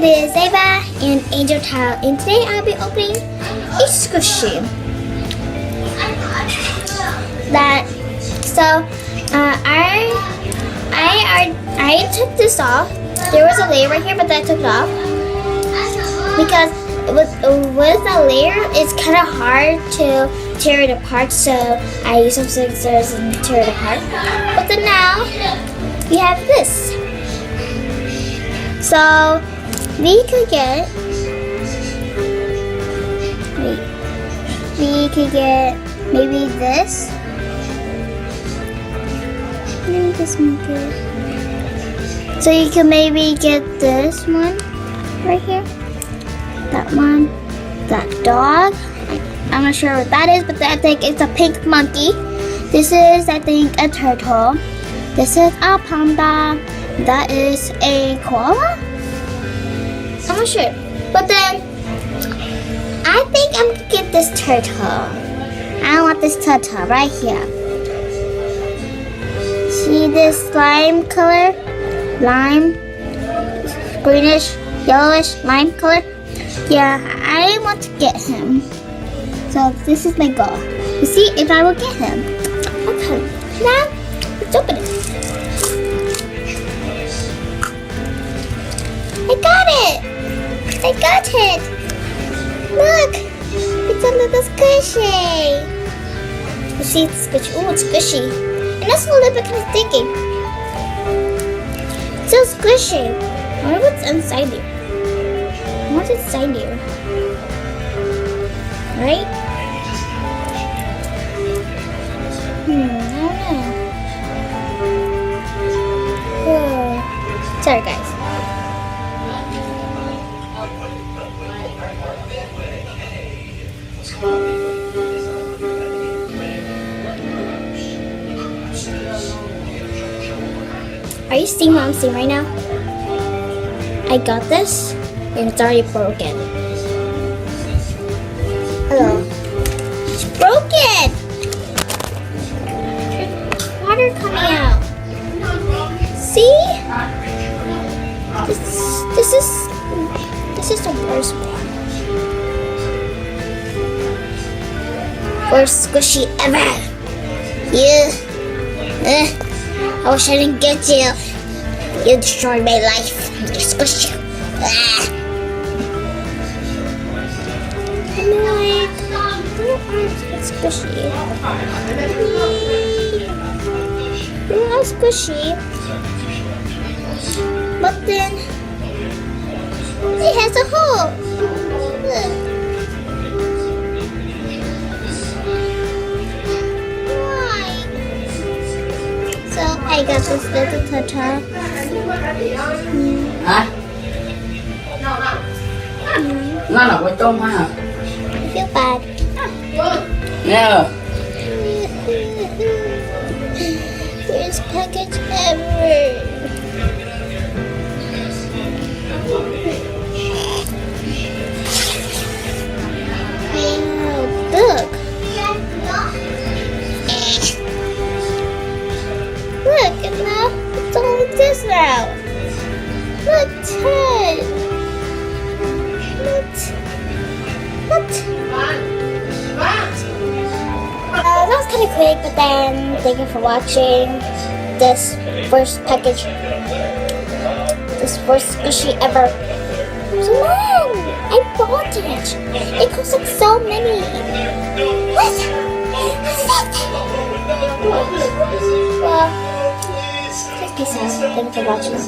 is Ava and Angel Child, and today I'll be opening a squishy. I took this off. There was a layer right here, but I took it off because with a layer, it's kind of hard to tear it apart. So I use some scissors and tear it apart. But then now we have this. So we could get maybe this. Maybe this one good. So you can maybe get this one right here. That one. That dog. I'm not sure what that is, but I think it's a pink monkey. This is, I think, a turtle. This is a panda. That is a koala? I'm not sure. But then, I think I'm gonna get this turtle. I want this turtle right here. See this lime color? Lime, greenish, yellowish lime color? Yeah, I want to get him. So this is my goal. To see if I will get him. Okay, now let's open it. I got it! I got it! Look! It's a little squishy! You see it's squishy. Oh, it's squishy. And that's a little bit kind of sticky. It's so squishy. I wonder what's inside here. What's inside here? Right? I don't know. Whoa. Sorry, guys. Are you seeing what I'm seeing right now? I got this, and it's already broken. Hello. It's broken! Water coming out. See? This is the worst one. Worst squishy ever. I wish I didn't get you. You destroyed my life. I'm gonna squish you. It's squishy. You're all squishy. But then it has a hole. Look. So I got this little turtle. Hả? Nó là quay tôm hả? I feel bad. Yeah. Worst package ever. Wow, look. Look, and now it's all like this now. Look, Ted. What? That was kind of quick, but then thank you for watching this first package. This first squishy ever. So man, I bought it. It cost like so many. What? Well, just peace out. Thank you for watching.